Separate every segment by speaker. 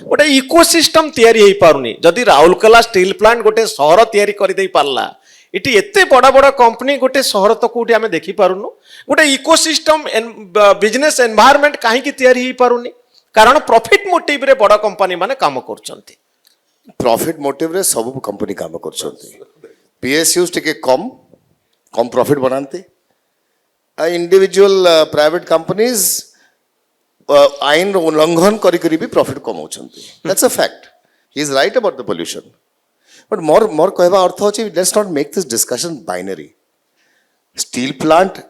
Speaker 1: गोटे इकोसिस्टम तैयारी हो पारुनी जदि राउरकेला स्टील प्लांट गोटे सहर तैयारी कर दे पारला इटी एते बड़ा बड़ा कंपनी गोटे सहर तो कोठी आमे देखि पारुनु गोटे इकोसिस्टम बिजनेस एनवायरनमेंट काहे तैयारी हो पारुनी कारण प्रॉफिट मोटिव रे बड़ा कंपनी माने काम करचंती
Speaker 2: प्रॉफिट मोटिव रे सब कंपनी काम करचंती पीएसयूज टिके कम कम प्रॉफिट बनाते इंडिविजुअल प्राइवेट कंपनीज आईन उल्लंघन करी भी प्रॉफिट कमाउछंती that's a fact he is right about the pollution but more कहवा अर्थ अछि let's not make this discussion binary steel plant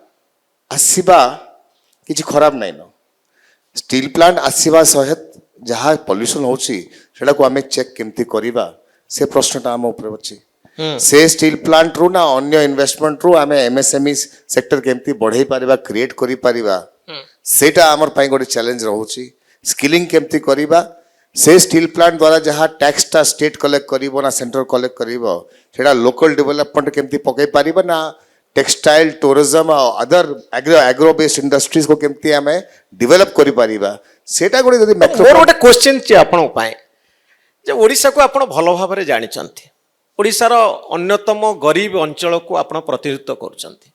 Speaker 2: आसीबा किछि खराब नै न स्टील प्लांट आसीबा सहित जहाँ पोल्यूशन होछि सेटा को आमे चेक केमती करिबा से प्रश्नटा हम ऊपर अछि से स्टील प्लांट रू ना अन्य इन्वेस्टमेंट रू आमे एमएसएमई सेक्टर केमती बढ़ाई पारिबा क्रिएट करि पारिबा सेटा हमर पाई गोटे चैलेंज रहउछि स्किलिंग केमती करिबा से स्टील प्लांट द्वारा जहाँ टैक्स टा स्टेट कलेक्ट करिवो ना सेंटर कलेक्ट करिवो सेटा लोकल डेवलपमेंट केमती पकै पारिबा ना टेक्सटाइल टूरिज्म और अदर एग्रो बेस्ड इंडस्ट्रीज को केमती हमें डेवलप करि पारिबा सेटा गोटे जदी
Speaker 1: मोर गोटे क्वेश्चन छि आपन पाए जे ओडिसा को आपण भलो भाबरे जानि चंती ओडिसा रो अन्यतम गरीब अंचल को आपण प्रतिनिधित्व करचंती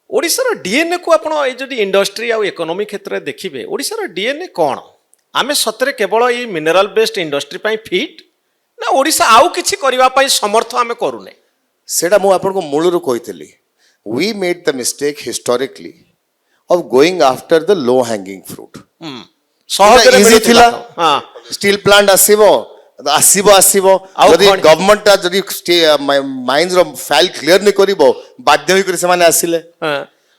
Speaker 1: ओडिसा रो डीएनए को आपण ए जदी इंडस्ट्री आ इकोनॉमी क्षेत्र में देखिबे ओडिसा रो डीएनए कोन आमे सतरे केवल ई मिनरल बेस्ड इंडस्ट्री पई फिट ना ओडिसा आउ किछि करबा पई समर्थ आमे करूने
Speaker 2: सेटा मु आपन को मूलरु कहितली we made the mistake historically of going after the low hanging fruit
Speaker 1: सहजरे
Speaker 2: easy थिला
Speaker 1: हां
Speaker 2: स्टील प्लांट आसीबो आसीबो जदि गवर्नमेंट ता जदि माइंस रो फाइल क्लियर नै करिवो बाध्य होई करी से माने आसीले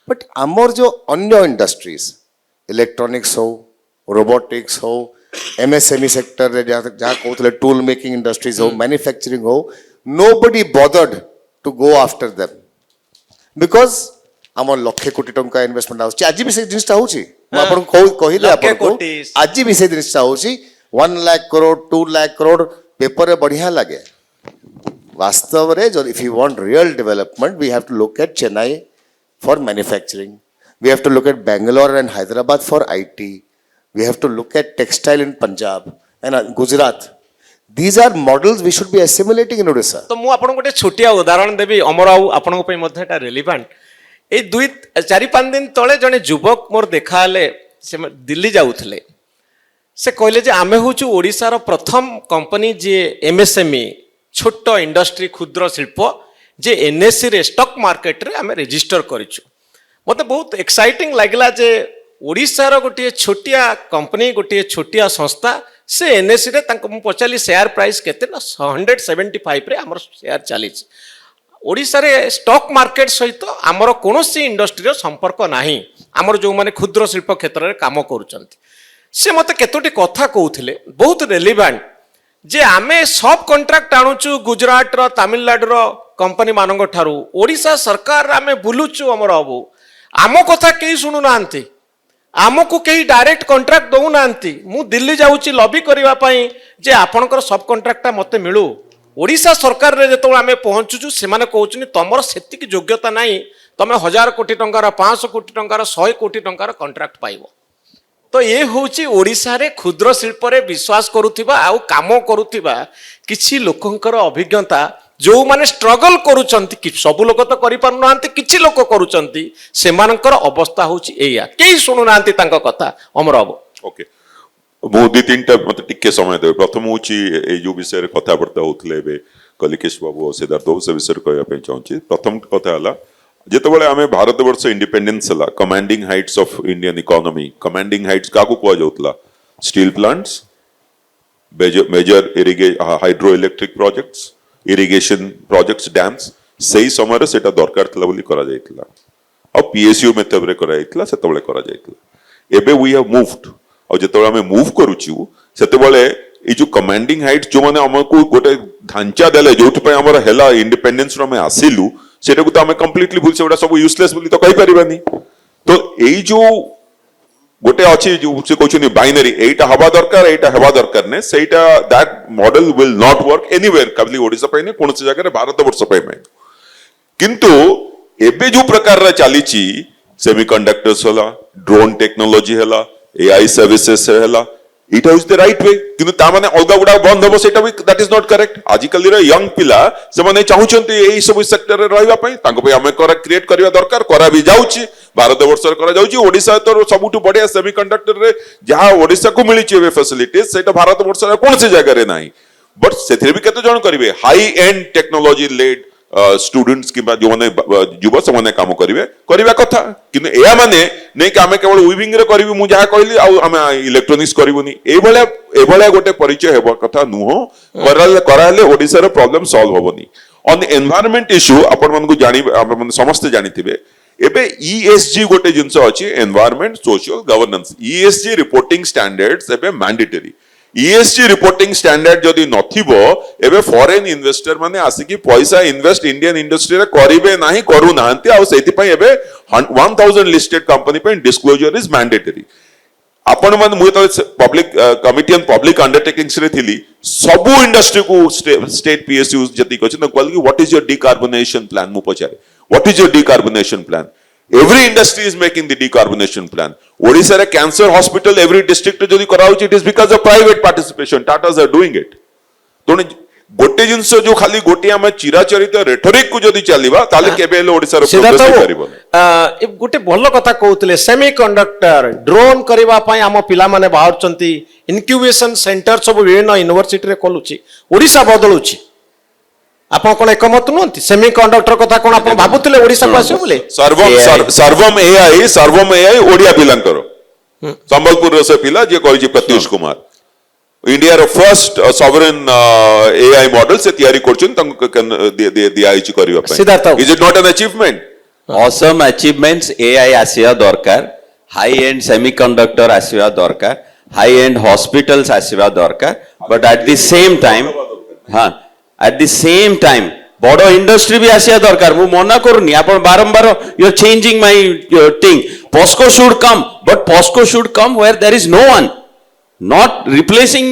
Speaker 2: बट हमर जो अन्य इंडस्ट्रीज इलेक्ट्रॉनिक्स हो रोबोटिक्स हो एमएसएमई सेक्टर रे जहाँ कहते टूल मेकिंग इंडस्ट्रीज हो मैन्युफैक्चरिंग हो nobody bothered to go after them because आम लक्षे कोटी टंका इन्वेस्टमेंट आउछि आज भी से जिनिसटा होछि म आपन कहिले आपन को आज भी से जिनिसटा होछि 1 लाख करोड़ 2 लाख करोड़ पेपर रे बढ़िया लागे वास्तव रे जो if you want real development we have to look at Chennai for manufacturing we have to look at Bangalore and Hyderabad for IT we have to look at textile in Punjab and Gujarat These are models we should be assimilating in Odisha.
Speaker 1: तो मु आपन गोटे छोटिया उदाहरण देबी अमराउ आपन को मध्य एटा relevant ए 4-5 दिन तळे जने युवक मोर देखाले से दिल्ली जाउथले से कहले जे आमे होचु ओडिसा रो प्रथम कंपनी जे एमएसएमई छोट इंडस्ट्री क्षुद्र शिल्प जे एनएससी रे स्टॉक मार्केट रे आमे रजिस्टर करिछु मते बहुत एक्साइटिंग लागला जे ओडिसा रो गोटे छोटिया कंपनी गोटे छोटिया संस्था से एनएससी रे तांको मु पचाली शेयर प्राइस केते ना 175 रे हमर शेयर चली ओडिसा रे स्टॉक मार्केट सहित हमर कोनोसी इंडस्ट्री रो संपर्क नाही हमर जो माने क्षुद्र शिल्प क्षेत्र रे काम करूचंती से मते केतोटी कथा कहउथिले बहुत रेलिवेंट जे आमे सब कॉन्ट्रैक्ट आनुचु गुजरात रो तमिलनाडु रो कंपनी मानंग ठारू ओडिसा सरकार आमे बुलुचु हमर अबु आमो कथा केही सुनु नांती आमको कहीं डायरेक्ट कॉन्ट्रैक्ट दौ नांती मु दिल्ली जाउची लॉबी करिवा पई जे आपनकर सब कॉन्ट्रैक्टटा मते मिलू ओडिसा सरकार रे जेतो आमे पहुंचुचु से माने कहउचनी तमर सेति की योग्यता नाही तमे 1000 कोटी टंकार 500 कोटी टंकार 100 कोटी टंकार कॉन्ट्रैक्ट पाइबो तो ये होची ओडिसा रे क्षुद्र शिल्प रे विश्वास करूथिबा आ काम करूथिबा किछि लोकंकर अभिज्ञता जो माने स्ट्रगल करूचंती कि सब लोक तो करि पारु नांती किछि लोक करूचंती से मानकर अवस्था होची एया केही सुनु नांती तांका कथा अमर अब
Speaker 3: ओके मो दि तीनटा मते टिके समय देबे प्रथम होची ए जो विषय रे कथा बर्ता होतले बे कलिकेश बाबू सिद्धार्थ बाबू से विषय कहया पे चाहूची प्रथम कथा हला जेतबेले आमे भारत वर्ष इंडिपेंडेंस हला commanding heights of Indian economy commanding heights काकू कोआ जाउतला steel plants major hydro electric projects irrigation projects dams सही समय सेटा दरकार थला बोली करा जायतला आ पीएसयू मेथड रे करा जायतला सेतबेले करा जायतला एबे वी हैव मूव्ड आ जेतबेले हमें मूव करूछु सेतबेले ए जो कमांडिंग हाइट्स जो माने हमको गोटे ढांचा देले जोठ पे हमर हेला इंडिपेंडेंस रो में आसिलु सेटा को तो हमें कंप्लीटली भूल से सब यूजलेस बोली तो कहि परिबानी तो एई जो गोटे अच्छी जो से कहछनी बाइनरी एटा हवा दरकार एटा हवा दरकार ने सेटा that model will not work anywhere कबली ओडिसा पे ने कोनसे जगह रे भारत वर्ष पे में किंतु एबे जो प्रकार रे चलीची सेमीकंडक्टर्स होला ड्रोन टेक्नोलॉजी होला एआई सर्विसेस होला এইটা হচ্ছে দ্য রাইট ওয়ে কিন্তু তা মানে অলগা গুড়া বন্ধ হবো সেটা ବି দ্যাট ইজ নট করেক্ট আଜିকালির ୟଙ୍ଗ ପିଲା ସେମାନେ ଚାହୁଁଛନ୍ତି ଏଇ ସବୁ ସେକ୍ଟରରେ ରହିବା ପାଇଁ ତାଙ୍କ ପାଇଁ ଆମେ କ୍ରିଏଟ କରିବା ଦରକାର କରା ବି ଯାଉଛି ଭାରତ ବର୍ଷରେ କରାଯାଉଛି ଓଡିଶା ତ ସବୁଠୁ ବଢିଆ ସେମିକଣ୍ଡକ୍ଟରରେ ଯାହା ଓଡିଶାକୁ ମିଳିଛି ଏବେ ଫ୍ୟାସିଲିଟିଜ ସେଇଟା ଭାରତ ବର୍ଷରେ କୌଣସି ଜାଗାରେ ନାହିଁ ବଟ୍ ସେଥିରେ ବି କେତେ ଜଣ କରିବେ high end technology led students कि युव से काम करेंगे करवा कथा किंतु या माने नहीं कि आमे केवल वीविंग रे करिवि मु जहा कहली आमे इलेक्ट्रोनिक्स करिवनी एभलिया गोटे परिचय हेबा कथा नुहो कराले ओडिसा रे प्रॉब्लम सॉल्व होबनी ऑन एनवायरनमेंट इश्यू आपण मन को जानि आपण मन समस्त जानिथिबे एबे ईएसजी गोटे जिंस अछि environment social governance ESG reporting standards एबे मैंडेटरी ईएसजी रिपोर्टिंग स्टैंडर्ड जदि नथिबो एबे फॉरेन इन्वेस्टर माने आसिकी पैसा इन्वेस्ट इंडियन इंडस्ट्री रे करिवे नाही करू नाहंती आ सेति पय एबे 1000 लिस्टेड कंपनी पे डिस्क्लोजर इज मैंडेटरी आपण मन मु तो public committee on public undertakings रे थिली सबु इंडस्ट्री को स्टेट पीएसयू जति कछि न कहल कि what is your decarbonisation plan मु पचारे what is your decarbonisation plan every industry is making the decarbonization plan odisha re cancer hospital every district jodi karauchi it is because of private participation tatas are doing it tone gote jinso jo khali gote ame चिराचरित rhetoric ku jodi chaliba tale kebe le odisha ro progress karibo
Speaker 1: ए गोटे भल कथा कहउतले semiconductor drone करबा पई हम पिला माने बाहर चंती incubation centre सब विभिन्न यूनिवर्सिटी रे खोलुची ओडिसा बदलुची आपण कोन एकमत नहंती सेमीकंडक्टर कथा कोन आपण भाबुतले ओडिसा को आसे बोले
Speaker 3: सर्वम एआई ओडिया पिलांकर संबलपुर से पिला जे कहि प्रत्युष कुमार इंडिया रो फर्स्ट सॉवरेन एआई मॉडल से तैयारी करछन तंग दिया आइची करबा पई is it not an achievement
Speaker 4: awesome achievements AI आसिया दरकार हाई एंड सेमीकंडक्टर आसिया दरकार हाई एंड हॉस्पिटल्स आसिया दरकार but at the same time हां at the same time बड़ो इंडस्ट्री भी आसिया दरकार मु मना करूनी आपण बारंबार you are changing my thing POSCO should come but POSCO should come where there is no one not replacing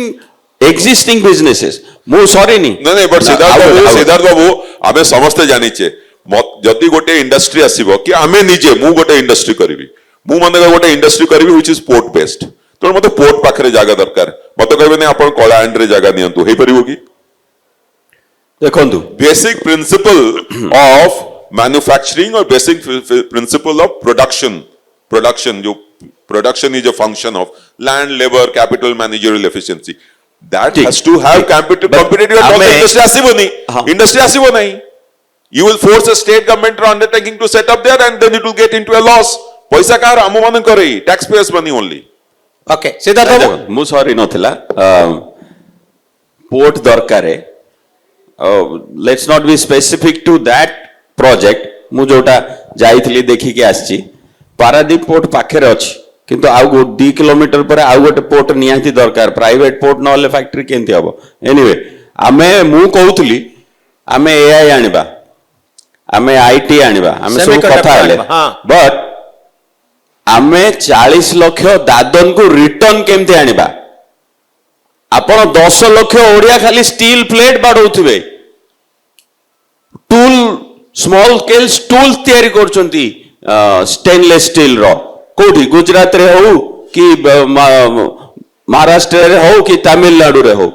Speaker 4: existing businesses मु सॉरी नी
Speaker 3: नहीं बट सिद्धार्थ बाबू आमे समस्त जानिचे जदी गोटे इंडस्ट्री आसीबो कि आमे निजे मु गोटे इंडस्ट्री करबी मु माने गोटे इंडस्ट्री करबी व्हिच इज पोर्ट बेस्ड तो मते पोर्ट पाखरे जागा दरकार मते कहबे नै आपण कला एंड रे जागा नियंतु हे परिबो की
Speaker 4: देखंतु
Speaker 3: बेसिक प्रिंसिपल ऑफ मैन्युफैक्चरिंग और बेसिक प्रिंसिपल ऑफ प्रोडक्शन जो production is a function of land labour capital managerial efficiency that has to have competitive industry आसीबो नहीं you will force a state government or undertaking to set up there and then it will get into a loss पैसा कार आम मान करे tax payers money only
Speaker 1: okay Siddharth
Speaker 4: मु sorry नथिला port दरकार है let's not be specific to that project मु जोटा जाइथली देखि के आछि पारादीप पोर्ट पाखरे अछि किंतु आउ 2 किलोमीटर पर आउ गोटे पोर्ट नियाती दरकार प्राइवेट पोर्ट नले फैक्ट्री केंति हबो एनीवे आमे मु कहउतली आमे एआई आनिबा आमे आईटी आनिबा आमे सब कथा हले बट आमे 40 लाख दादन को रिटर्न केंति आनिबा आपण 10 लाख ओडिया खाली स्टील प्लेट बाडौथिबे टूल स्मॉल स्केल टूल तयारी करचंती स्टेनलेस स्टील रो कोठी गुजरात रे हो कि महाराष्ट्र रे हो कि तमिलनाडु रे हो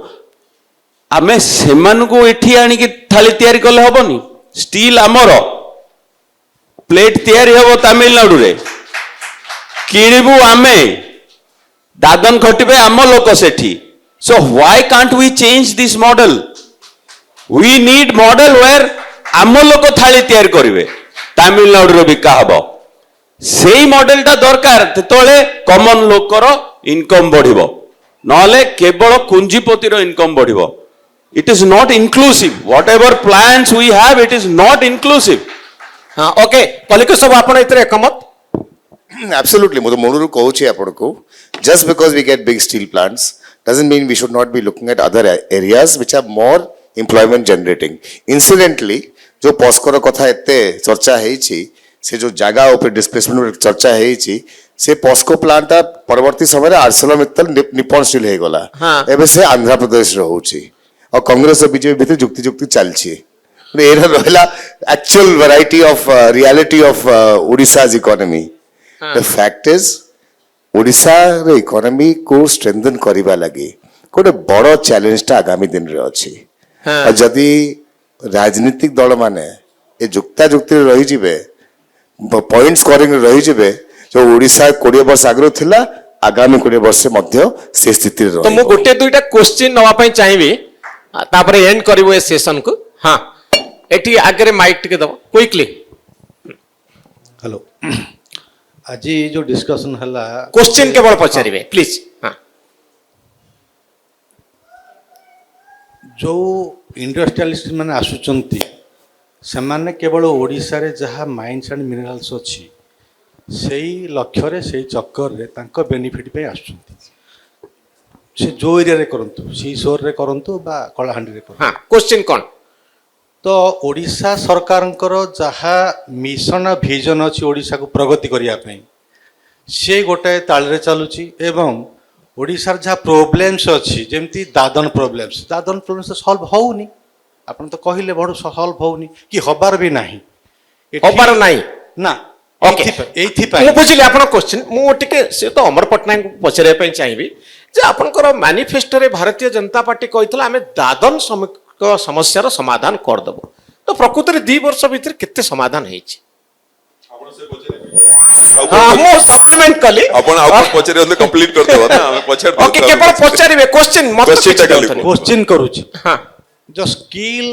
Speaker 4: आमे सेमान को एठी आनी कि थाली तयारी करले हबनी स्टील आमर प्लेट तयारी हबो तमिलनाडु रे किणिबु आमे दादन खटिबे आम लोक सेठी so why can't we change this model we need model where आम लोक थाली तयारी करिवे तमिलनाडु रे बिका हबो सेही मॉडल ता दरकार तेतोले कॉमन लोकर इनकम बढ़िबो नले केवल कुंजीपति रो income बढ़िबो it is not inclusive whatever plans we have it is not inclusive
Speaker 1: हां ओके कलिक सब आपण इतरे एकमत
Speaker 2: absolutely मो तो मोनरु कहू छी आपण को just because we get big steel plants doesn't mean we should not be looking at other areas which are more employment generating incidentally जो POSCO रो कथा एते चर्चा हेछि से जो जगह ऊपर डिस्प्लेसमेंट चर्चा हेछि से POSCO प्लांट परवर्ती समय आर्सेलोमित्तल निप्पन स्टील हे गला एबे से आंध्र प्रदेश रहउछि और कांग्रेस और बीजेपी भीतर जुक्ति जुक्ति चलछि एरा रहला actual variety of reality of Odisha's economy the fact is ओडिशार इकोनॉमी को स्ट्रेंथन करबा लगी गोटे बड़ चैलेंजटा आगामी दिन रे अछि और जदि राजनीतिक दल माने ए जुक्ता जुक्ति रही जिवे पॉइंट स्कोरिंग रही जिवे जो ओडिशा 20 वर्ष आगरो थिला आगामी 20 वर्ष मध्य से स्थिति रे
Speaker 1: तो मु गोटे दुईटा क्वेश्चन नवा पई चाहिबी तापरे एंड करिवो ए सेशन को हां एठी आगे माइक टिके दबो क्विकली
Speaker 5: हेलो आज जो डिस्कशन हला
Speaker 1: क्वेश्चन केवल पचारिबे प्लीज हां
Speaker 5: जो इंडस्ट्रियलिस्ट माने आसुचंती सेमाने केवल ओडिशा रे जहा माइंस एंड मिनरल्स अछि सेही लक्ष्य रे सेही चक्कर रे तांको बेनिफिट पे आसुचंती से जो एरिया रे करंतु सी सोर रे करंतु बा कलाहांडी रे करंतु
Speaker 1: हां क्वेश्चन कोन
Speaker 5: तो ओडिशा सरकारंकर जहा मिशन विजन अछि ओडिशा को प्रगति करिया पई से गोटे ताल रे चालुची एवं ओडिशार जहाँ प्रोब्लेम्स अच्छी जमती दादन प्रोब्लेम्स सल्व होनी आपन तो कहले बड़ सल्व होनी कि हबार भी नाही
Speaker 1: हबार नाही
Speaker 5: ना
Speaker 1: ମୁଁ ବୁଝିଲି ଆପଣ କ୍ୱେଶ୍ଚିନ୍ ମୁଁ ଟିକେ ସେ ତ ଅମର ପଟ୍ଟନାୟକଙ୍କୁ ପଚାରିବା ପାଇଁ ଚାହିଁବି ଯେ ଆପଣଙ୍କର ମ୍ୟାନିଫେଷ୍ଟୋରେ ଭାରତୀୟ ଜନତା ପାର୍ଟି କହିଥିଲା ଆମେ ଦାଦନ ଶ୍ରମିକ ସମସ୍ୟାର ସମାଧାନ କରିଦେବୁ ତ ପ୍ରକୃତରେ 2 ବର୍ଷ ଭିତରେ କେତେ ସମାଧାନ ହେଇଛି ମୁଁ ସପ୍ଲିମେଣ୍ଟ କଲି
Speaker 3: ଆପଣ ପଚାରି ହେଲେ କମ୍ପ୍ଲିଟ କରିଦେବ ନା ଆମେ ପଚାରି
Speaker 1: ଓକେ କେବଳ ପଚାରିବେ କ୍ୱେଶ୍ଚିନ୍ ମତେ
Speaker 5: क्वेश्चन करूची हां जो स्किल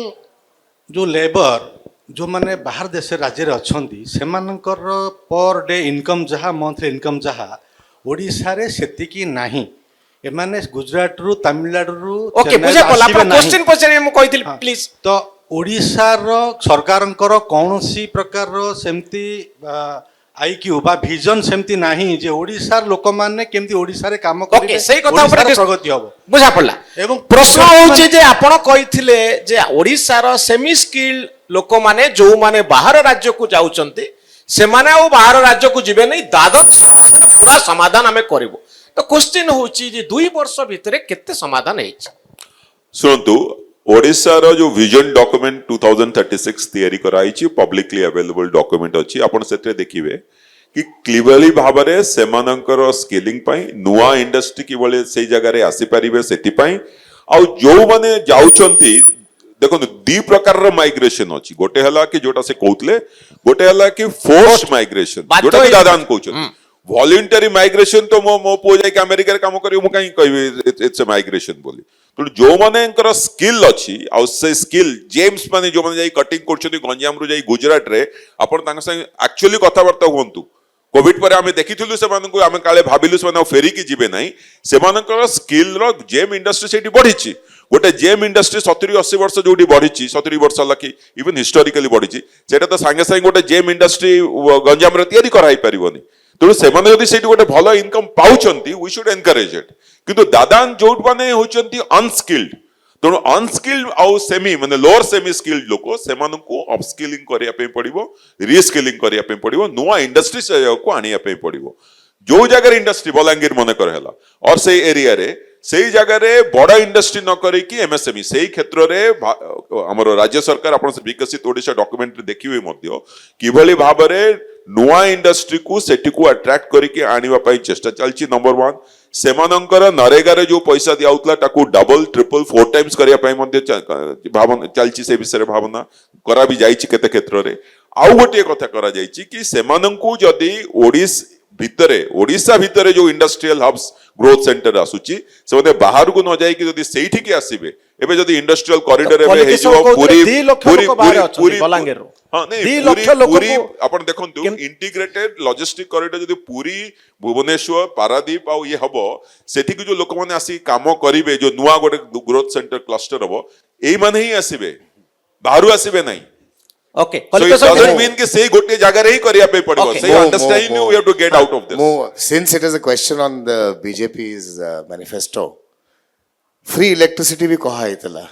Speaker 5: जो लेबर जो माने बाहर देश राज्य रे अछंती सेमानकर पर डे इनकम जहा मंथली इनकम जहा ओडिसा रे सेति की नाही एमाने गुजरात रु तमिलनाडु रु
Speaker 1: ओके बुझे पला आपण क्वेश्चन पचारिबे मु कहिथिल प्लीज
Speaker 5: तो ओडिसा रो सरकारंकर कोनोसी प्रकार रो सेमती आईक्यू बा विजन सेमती नाही जे ओडिसार लोक माने केमती ओडिसा रे काम करिवे
Speaker 1: ओके सही कथा ऊपर
Speaker 5: प्रगति हबो
Speaker 1: बुझा पड़ला
Speaker 5: एवं
Speaker 1: प्रश्न होउची जे आपण कहिथिले जे ओडिसा रो सेमी स्किल्ड लोक माने जो माने बाहर राज्य को जाउचंती से माने ओ बाहर राज्य को जिबे नहीं दादन पूरा समाधान हमें करबो तो क्वेश्चन होउची जे 2 वर्ष भितरे केते समाधान हेछि
Speaker 3: सुनतु ओडिशा रो जो विजन डॉक्यूमेंट 2036 तैयारी कराइछि पब्लिकली अवेलेबल डॉक्यूमेंट अछि आपण सेते देखिबे कि क्लियरली भाबरे सेमानकर स्केलिंग पई नुवा इंडस्ट्री किबळे सेई जगह रे आसी परिबे सेति पई आ जो माने जाउचंती देखो 2 प्रकार रो माइग्रेशन अछि गोटे हला कि जोटा से कहउतले गोटे हला कि फोर्स्ड माइग्रेशन जोटा कि दादान कहउछन वॉलंटरी माइग्रेशन तो मो पो जाय कि अमेरिका रे काम करियो मु काई कहबे इट्स अ माइग्रेशन बोली तो जो माने स्किल अच्छी आ से स्किल जेम्स माने जो माने जाई कटिंग करछथि गंजाम रु जाई गुजरात रे आपण तांग संग एक्चुअली कथाबार्ता हुंतु कोविड पर आमे देखिथिलु से मानकु आमे काले भाबिलु से माने फेरी की जिबे नाही से मानकर स्किल रो जेम इंडस्ट्री सेठी बढ़िछि गोटे जेम इंडस्ट्री 70-80 वर्ष जोडी बढ़िछि 70 वर्ष लकी इवन हिस्टोरिकली बढ़िछि सेटा तो संगे संगे गोटे जेम इंडस्ट्री गंजाम रे तयारी कराई परिबोनी तो सेमाने यदि सेठी गोटे भलो इनकम पाउचंती वी शुड एनकरेज इट किंतु दादान जोट माने होचंती अनस्किल्ड तो अनस्किल्ड आउ सेमी माने लोअर सेमी स्किल्ड लोक सेमानकु अपस्किलिंग करिया पे पड़िबो रीस्किलिंग करिया पे पड़िबो नुवा इंडस्ट्री से को आनिया पे पड़िबो जो जगह इंडस्ट्री बलांगीर मन कर हैला और से एरिया रे सेई जगह रे बड़ा इंडस्ट्री न करी कि एमएसएमई सेई क्षेत्र रे हमर राज्य सरकार आपण से विकसित ओडिशा डॉक्यूमेंट देखिबे मध्य किभली भाबरे नुआ इंडस्ट्री को सेठी को अट्रैक्ट करके आनिबा पई चेष्टा चलची नंबर 1 सेमानंकर नरेगा रे जो पैसा दियाउतला ताकू डबल ट्रिपल 4 टाइम्स करिया पई मध्य भावना चलची से विषय रे भावना करा भी जाईची केते क्षेत्र रे आउ गोटे कथा करा जाईची कि सेमानंकु जदी ओडिशा भितरे जो इंडस्ट्रियल हब्स ग्रोथ सेंटर आसुची से माने बाहर को न जाई कि जदी सेठी के आसीबे एबे जदी इंडस्ट्रियल कॉरिडोर एबे हे जो पूरी
Speaker 1: बलांगीर रो
Speaker 3: हां नहीं पूरी आपण देखंतु इंटीग्रेटेड लॉजिस्टिक कॉरिडोर जदी पूरी भुवनेश्वर पारादीप आ ये हबो सेठी के जो लोक माने आसी काम करिवे जो नुवा गोटे ग्रोथ सेंटर क्लस्टर हबो एई माने ही आसीबे बाहरु आसीबे नहीं
Speaker 1: okay
Speaker 3: so it doesn't mean कि सही गोटे जगह रे ही करिया पे पड़िबो सही understanding you have to get out of this
Speaker 2: since it is a question on the BJP's manifesto free electricity भी कहा हैतला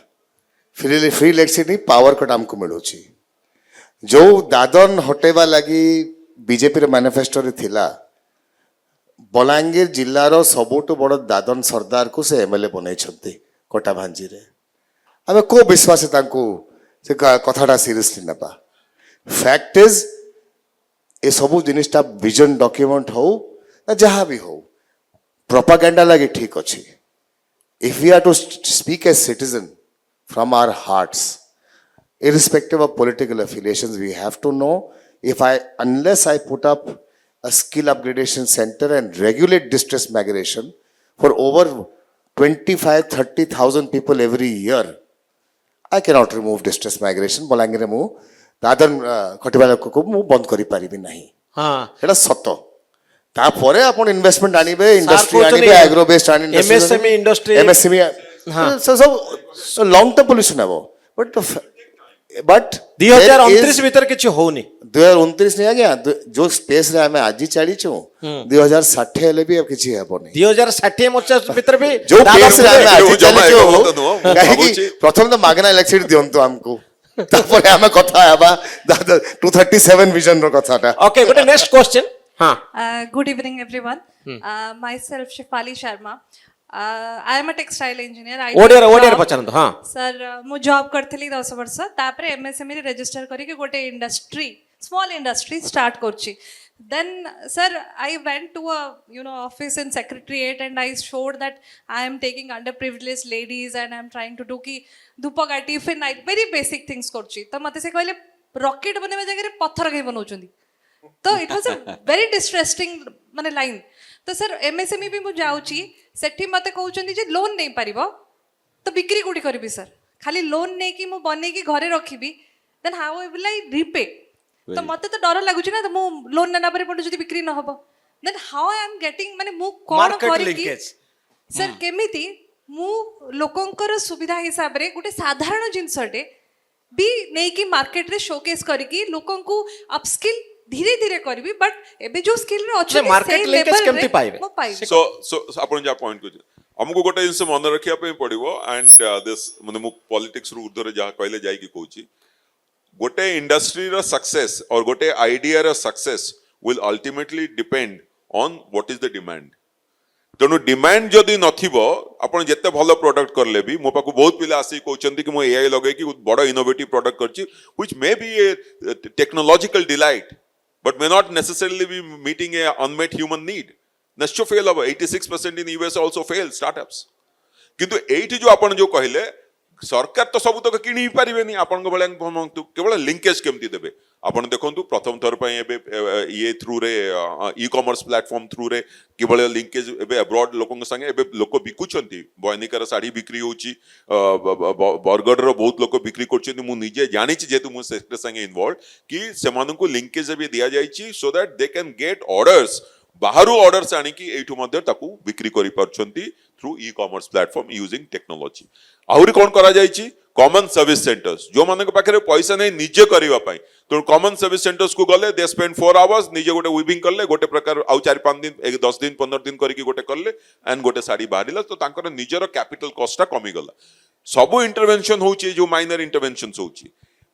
Speaker 2: फ्री इलेक्ट्रिसिटी पावर कट हमको मिलुची जो दादन हटेबा लगी बीजेपी रे मैनिफेस्टो रे थिला बलांगीर जिल्ला रो सबुटु बड़ दादन सरदार को से एमएलए बनै छथि कोटा भांजी रे आमे को विश्वास तांको से कथाटा सीरियसली नबा फैक्ट इज ए सबु जिनिसटा विजन डॉक्यूमेंट हो ना जहाँ भी हो propaganda lagi ठीक अच्छी. If we are to speak as citizen from our hearts, irrespective of political affiliations, we have to know unless I put up a skill upgradation center and regulate distress migration for over 25-30,000 people every year, I cannot remove distress migration. Balangir मु दादर खटिबा लोक को मु बंद करि परिबि नाही.
Speaker 1: ହଁ
Speaker 2: एटा सत. तापरे आपण इन्वेस्टमेंट आनिबे, इंडस्ट्री
Speaker 1: कहते
Speaker 2: आनिबे,
Speaker 1: नहीं,
Speaker 2: एग्रो बेस्ड आनिबे,
Speaker 1: MSME industry-
Speaker 2: MSME सब लॉन्ग टर्म पोल्यूशन हेबो. बट
Speaker 1: 2029 ଭିତରେ କିଛି ହଉନି
Speaker 2: 2029 नहीं आज्ञा जो स्पेस रे हमें आज चढ़ी 2060 हेले भी अब किछि हेबोनी.
Speaker 1: 2060 ମସିହା ଭିତରେ ବି
Speaker 2: जो
Speaker 1: ଦାଦର
Speaker 2: पेस रे हमें आज
Speaker 3: जो जमा
Speaker 2: चढ़ी
Speaker 3: एक होता नुह, मैं
Speaker 2: काहे
Speaker 3: भाबुची।
Speaker 2: प्रथम तो मागना इलेक्ट्रिसिटी दियंतु हमको तापर हमें कथा हेबा 237 विजन रो कथाटा.
Speaker 1: ओके ଗୋଟେ ନେକ୍ସଟ କ୍ୱେଶ୍ଚन ହଁ
Speaker 6: Good evening, everyone. Myself, Shefali Sharma. I am a textile engineer.
Speaker 1: ଓଡିଆରେ ପଚାରନ୍ତୁ ହଁ
Speaker 6: Sir, ମୁଁ ଜବ୍ କରିଥିଲି 10 ବର୍ଷ ତାପରେ MSME ରେ ରେଜିଷ୍ଟର କରିକି ଗୋଟେ ଇଣ୍ଡଷ୍ଟ୍ରି ସ୍ମଲ୍ ଇଣ୍ଡଷ୍ଟ୍ରି ଷ୍ଟାର୍ଟ କରୁଛି. Then, sir, I went to a office in secretariat and I showed that I am taking underprivileged ladies and I am trying to do ki dhupagati phenyl very basic things କରୁଛି. ତ ମତେ ସେ କହିଲେ rocket ବନେଇବା ଜାଗାରେ ପଥର କାହିଁ ବନଉଛନ୍ତି. तो इट वाज अ वेरी डिस्ट्रेस्टिंग माने लाइन. तो सर MSME भी मु जाउची सेठी मते कहउचंदी जे लोन नै परिबो तो बिक्री कोडी करबी सर. खाली लोन नै कि मु बनै कि घरे रखिबी then how will I repay. तो मते तो डर लागुची ना तो मु लोन नेना परे पडु जदी बिक्री न होबो then how I am getting माने मु कोन
Speaker 1: मार्केट
Speaker 6: करी
Speaker 1: लिंकेज
Speaker 6: सर केमिति मु लोकंकर सुविधा हिसाब रे गुटे साधारण जिंसटे भी नै कि मार्केट रे शोकेस करी कि लोकन को अपस्किल धीरे धीरे करबी बट एबे जो स्किल रे अछि
Speaker 1: market linkage केमति पाइबे?
Speaker 6: मो पाइबे.
Speaker 3: सो आपण जा पॉइंट को हमको गोटे जिनसे मन रखिया पे पड़िबो एंड दिस माने मु पॉलिटिक्स रु उधर जा कहले जाई कि कहूची गोटे इंडस्ट्री रो सक्सेस और गोटे आइडिया रो success will ultimately depend on what is the demand. तेणु डिमांड जदि नथिबो आपण जेते भलो प्रोडक्ट करले भी मो पाको बहुत पिला आसी कहउचंती कि मो एआई लगे कि बड़ इनोवेटिव प्रोडक्ट करची which may be A technological delight but may not necessarily be meeting a unmet human need. Nischyo fail haba 86% in US also fail startups. किंतु एठी जो आपण जो कहले सरकार तो सब तक किनी पारिबेनी आपण भले केवल लिंकेज केमती देबे. आपण देखंतु प्रथम थर पय एबे ये थ्रू रे ई कॉमर्स प्लेटफॉर्म थ्रू रे केवल लिंकेज एबे अब्रॉड लोकन संगे एबे लोक बिकुचंती बयनिकर साड़ी बिक्री होची बरगड रो बहुत लोक बिक्री करचंती. मु निजे जानि छि जेतु मु सेक्टर संगे इन्वॉल्व कि सेमानन को लिंकेज एबे दिया जाईची so that they can get orders बाहरु ऑर्डर्स आनी कि एठु मध्ये ताकू बिक्री करि परचंती through e commerce platform using technology. आहुरी कोन करा जाईची कॉमन सर्विस सेंटर्स जो मानक पाखरे पैसा नै निजे करिवा पई तो कॉमन सर्विस सेंटर्स को गले दे स्पेंड 4 आवर्स निजे गोटे वीविंग करले गोटे प्रकार आउ 4-5 दिन 10 दिन 15 दिन करके गोटे करले एंड गोटे साड़ी बाहरिला तो तांकर निजर कैपिटल कॉस्टटा कमी गला. सब इंटरवेंशन होची जो माइनर इंटरवेंशंस होची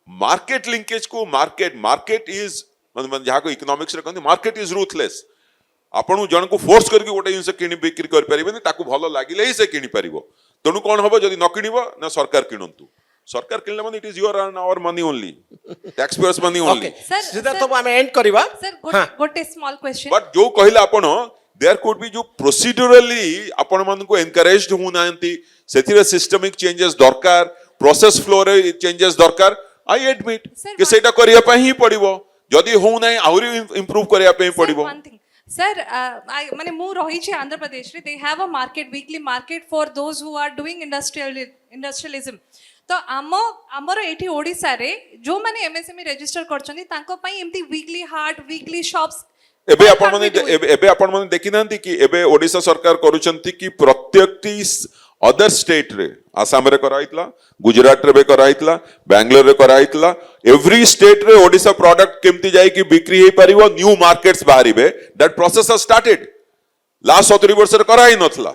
Speaker 3: मार्केट लिंकेज को मार्केट इज मतलब जहाँ को इकोनॉमिक्स रे कहते मार्केट इज रूथलेस. आपण जन को फोर्स करके गोटे जिनस किनी बिक्री कर परिबेनी ताकू भलो लागिले ही से किनी परिबो. तेणु कौन हम जदि न किणव ना सरकार किणतु सरकार किणले माने it is your and our money only tax payers money only.
Speaker 1: Okay Siddharth babu आमे एंड करबा
Speaker 6: सर गोटे स्मॉल क्वेश्चन
Speaker 3: बट जो कहले आपण देयर कुड बी जो प्रोसीड्यूरली आपण मन को एनकरेज्ड हो नांती सेथिरे सिस्टमिक चेंजेस दरकार प्रोसेस फ्लो रे चेंजेस दरकार. आई एडमिट
Speaker 6: Sir,
Speaker 3: कि सेटा करिया पई ही पड़िबो जदि हो नै आहुरी इंप्रूव करिया पई पड़िबो.
Speaker 6: सर माने मु रही छी आंध्र प्रदेश रे they have a market weekly market for those who are doing industrialism. तो आमर एठी ओडिसा रे जो माने MSME रजिस्टर करछन्ती तांको पई एम्ति वीकली हाट वीकली शॉप्स
Speaker 3: एबे आपण माने देखि नांती कि एबे ओडिसा सरकार करूछंती कि प्रत्येकटी अदर स्टेट रे आसाम रे कराइतला गुजरात रे कराइतला बेंगलोर रे कराइतला एवरी स्टेट रे ओडिसा प्रोडक्ट केमती जाई कि बिक्री हे परिबो न्यू मार्केट्स बाहरिबे that process has started last 70 वर्ष रे कराई नथला.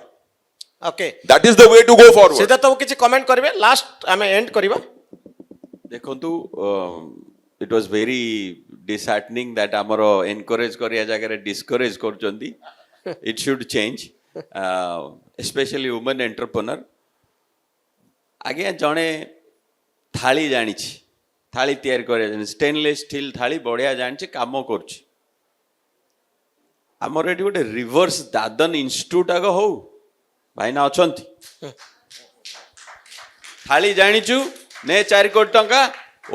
Speaker 1: Okay
Speaker 3: that is the way to go forward.
Speaker 1: Siddharth babu किछि कमेंट करबे लास्ट आमे एंड करबा.
Speaker 4: देखंतु it was very disheartening that हमरो एनकरेज करिया जगह रे डिस्करेज करचंदी. It should change specially women entrepreneur. आगे जड़े थाली जानी थाली तैयार कर स्टेनलेस स्टील थाली बढ़िया जानी काम कर ଆମର ଏଠି ଗୋଟେ ରିଭର୍ସ ଦାଦନ ଇନଷ୍ଟିଚ୍ୟୁଟ ଆଗ ହଉ ଭାଇନା ଅଛନ୍ତି ଥାଳି ଜାଣିଛୁ ନେ 4 କୋଟି ଟଙ୍କା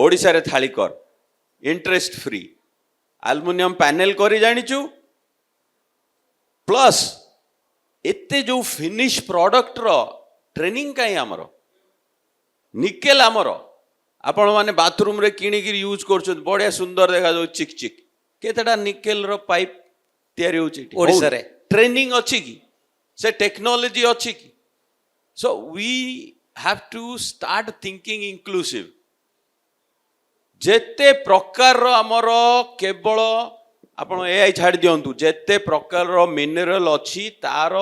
Speaker 4: ଓଡ଼ିଶାରେ ଥାଳି କର ଇଣ୍ଟରେଷ୍ଟ ଫ୍ରି ଆଲୁମିନିୟମ ପ୍ୟାନେଲ କରି ଜାଣିଛୁ ପ୍ଲସ୍ ଏତେ ଯୋଉ ଫିନିଶ ପ୍ରଡକ୍ଟର ଟ୍ରେନିଂ କାହିଁ ଆମର ନିକେଲ ଆମର ଆପଣମାନେ ବାଥରୁମରେ କିଣିକିରି ୟୁଜ୍ କରୁଛନ୍ତି ବଢ଼ିଆ ସୁନ୍ଦର ଦେଖାଯାଉଛି ଚିକ୍ ଚିକ୍ କେତେଟା ନିକେଲର ପାଇପ୍ ତିଆରି ହେଉଛି
Speaker 1: ଓଡ଼ିଶାରେ
Speaker 4: ଟ୍ରେନିଂ ଅଛି କି ସେ ଟେକ୍ନୋଲୋଜି ଅଛି କି so we have to start thinking inclusive जेते प्रकार आमर केवल आपण एआई छाड़ी दियंतु जेते प्रकार मिनरल अछि तार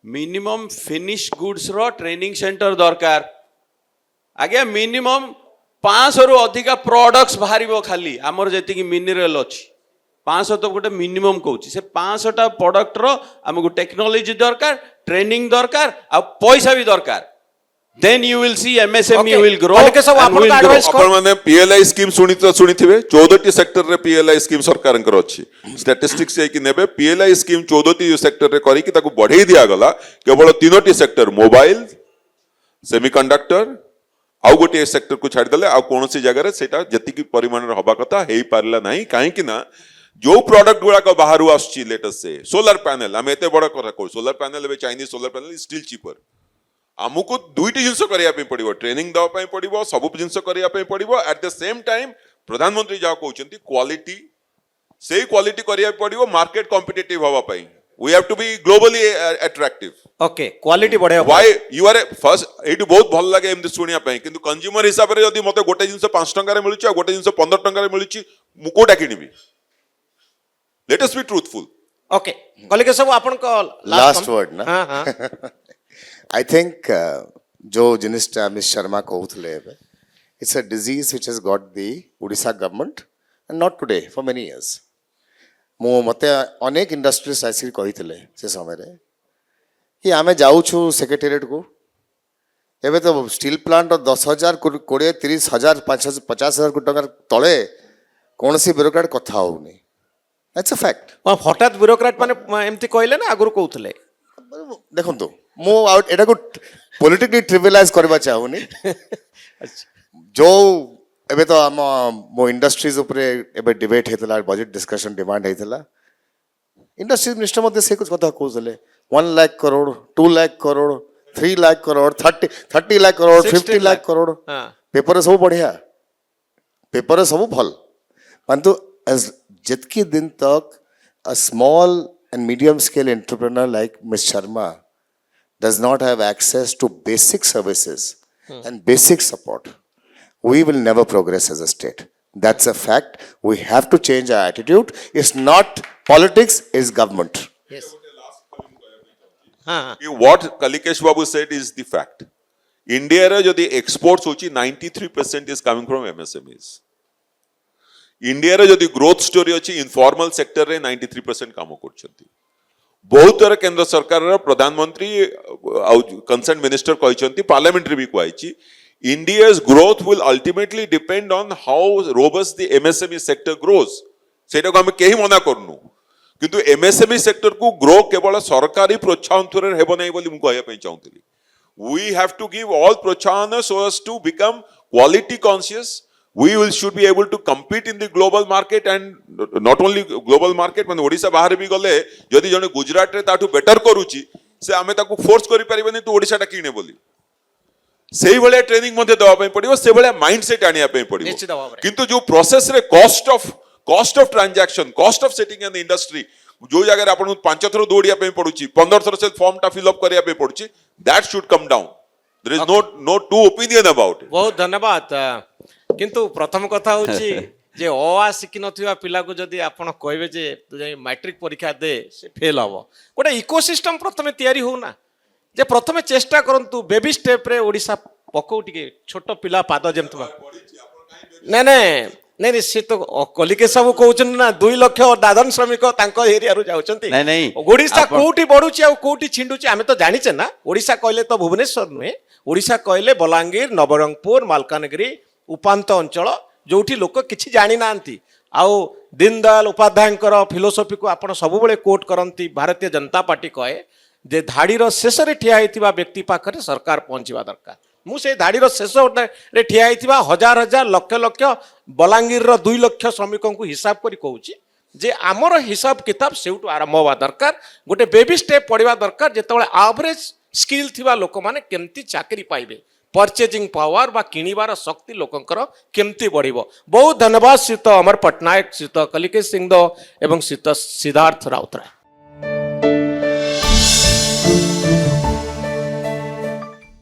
Speaker 4: मिनिमम फिनिश गुड्स रो ट्रेनिंग सेंटर दरकार आगे मिनिमम 500 रु अधिका प्रोडक्ट्स बाहरिबो खाली आमर जेतिकी मिनरल अछि 500 तो गोटे मिनिमम कहूँ से 500टा प्रोडक्ट रो हमको टेक्नोलॉजी दरकार ट्रेनिंग दरकार आ पैसा भी दरकार then you will see MSME will grow and will grow.
Speaker 3: आपण माने PLI स्कीम सुनिथिबे 14टी सेक्टर रे PLI स्कीम सरकारंकर अछि स्टैटिस्टिक्स है कि नेबे PLI स्कीम 14टी सेक्टर रे करी कि ताको बढ़ेई दिया गला केवल 3टी सेक्टर मोबाइल सेमीकंडक्टर आउ गोटे सेक्टर को छाड़ी देले आ कोनोसी जगह रे सेटा जति की परिमाण रे हबा कथा हेई पारला नाही काहे कि ना जो प्रोडक्ट गुड़ा को बाहर आसची लेटेस्ट से सोलर पैनल हम एते बड़ा कथा को solar panel Chinese solar panel is still cheaper आमको दुईटी जिनस करने पड़ो ट्रेनिंग देवाई पड़ो सब जिनस करने पड़ो एट द सेम टाइम प्रधानमंत्री जहाँ कहते क्वालिटी से क्वालिटी करने पड़ो मार्केट कॉम्पिटिटिव हवाई we have to be globally attractive
Speaker 1: okay quality बढ़िया
Speaker 3: व्हाई यू आर फर्स्ट एटू बहुत भल लगे एमती शुणा किंतु कंज्यूमर हिसाब से जब मत गोटे जिनस 5 टंका मिलूँ गोटे जिनस 15 टंका मिलूँ मु कोटा किनिबी let us be truthful
Speaker 1: okay कलिके सब आपन को
Speaker 2: लास्ट वर्ड ना
Speaker 1: हां हां
Speaker 2: I think जो जिनिसटा मिस शर्मा कहूले it's a disease which has got the Odisha government and not today for many years. मु मते अनेक इंडस्ट्रीज आसिक कहिथिले से समय रे कि आमे जाउछु सेक्रेटेरिएट को एबे तो स्टील प्लांट 10,000 20 30,000 50,000 कोटी टका तळे कोनसी ब्यूरोक्रेट कथा होउनी दैट्स अ फैक्ट
Speaker 1: हठात ब्यूरोक्रेट माने एमती कहले ना आगुर कहउथले
Speaker 2: देखंतु मु आउट एटा को पॉलिटिकली ट्रिवियलाइज करबा चाहुनी जो एबे तो हम मो इंडस्ट्रीज ऊपर एबे डिबेट हेतला बजट डिस्कशन डिमांड हेतला इंडस्ट्रीज मिनिस्टर मध्ये से कुछ कथा कहले 1 लाख करोड़ 2 लाख करोड़ 3 लाख करोड़ 30 लाख करोड़ 50 लाख करोड़ पेपर सब बढ़िया पेपर सब भल परंतु जितकी दिन तक a small and medium scale entrepreneur like Ms. Sharma does not have access to basic services and basic support, we will never progress as a state. That's a fact. We have to change our attitude. It's not politics, it's government.
Speaker 1: yes
Speaker 3: what Kalikesh Babu said is the fact. India रे जदि exports होची 93% is coming from MSMEs. India रे जदि growth story अछि informal sector रे 93% काम करछंती बहुत तरह केंद्र सरकार रा प्रधानमंत्री कंसर्न मिनिस्टर कहिसंती पार्लियामेंट्री भी कहैछि India's growth will ultimately depend on how robust the MSME sector grows सेटा को हम केही मना करनु किंतु MSME सेक्टर को ग्रो केवल सरकारी प्रोत्साहन थरे हेबो नै बोली मु कहया पई चाहूतली we have to give all प्रोत्साहन so as to become quality conscious. We should be able to compete in the global market and not only global market माने ओडिसा बाहर भी गले यदि जने गुजरात रे ताठू बेटर करूची से आमे ताकू फोर्स करि परिबनी तू ओडिसा टा किने बोली सेही भले ट्रेनिंग मध्ये दवा पई पड़िबो से भले माइंडसेट आनिया पई पड़िबो किंतु जो प्रोसेस रे cost of transaction cost of setting in the industry जो जगह रे आपन 5 थरो दौड़िया पई पड़ुची 15 थरो से फॉर्म टा फिल अप करिया पई पड़ुची that should come down there is no two opinion about it
Speaker 1: बहुत धन्यवाद किंतु प्रथम कथा होची जे अ शिखि नथिबा पिला को जदी आपण कहबे जे तू जाई मैट्रिक परीक्षा दे से फेल हबो गोटे इकोसिस्टम प्रथमे तयारी हो ना जे प्रथमे चेष्टा करंतु बेबी स्टेप रे ओडिसा पकौ टिके छोट पिला पाद जेमतबा नै नै नै से तो कलिके सब कहउछन ना 2 लाख दादन श्रमिक तांको एरिया रु जाउछंती
Speaker 4: नै नै
Speaker 1: ओडिसा कोठी बढुची आ कोठी छिंडुची आमे तो जानिचे ना ओडिसा कहले तो भुवनेश्वर नुहे ओडिसा कहले बलांगीर नवरंगपुर मालकानगिरी उपांत अंचल जोठी लोक किछि जानि नांती आउ दीनदयाल उपाध्यायଙ୍କର फिलोसफी को आपण सबुबले कोट करंती भारतीय जनता पार्टी कहे जे धाड़ीर शेष रे ठिया होइतिबा व्यक्ति पाखरे सरकार पहुंचवा दरकार मु से धाड़ीर शेष रे ठिया होइतिबा हजार हजार लक्ष लक्ष बलांगीर 2 लाख श्रमिकों को हिसाब करी कहूची जे आमर हिसाब किताब सेउटु आरंभ होवा दरकार गोटे बेबी स्टेप पड़िवा दरकार जेतबेले एवरेज स्किल थिबा लोक माने केमती चाकरी पाइबे परचेजिंग पावर बा किणिबार शक्ति लोकंकर केमती बढ़िबो। बहुत धन्यवाद श्रीत अमर पटनायक श्रीत कलिकेश सिंह एवं श्रीत सिद्धार्थ राउतराय।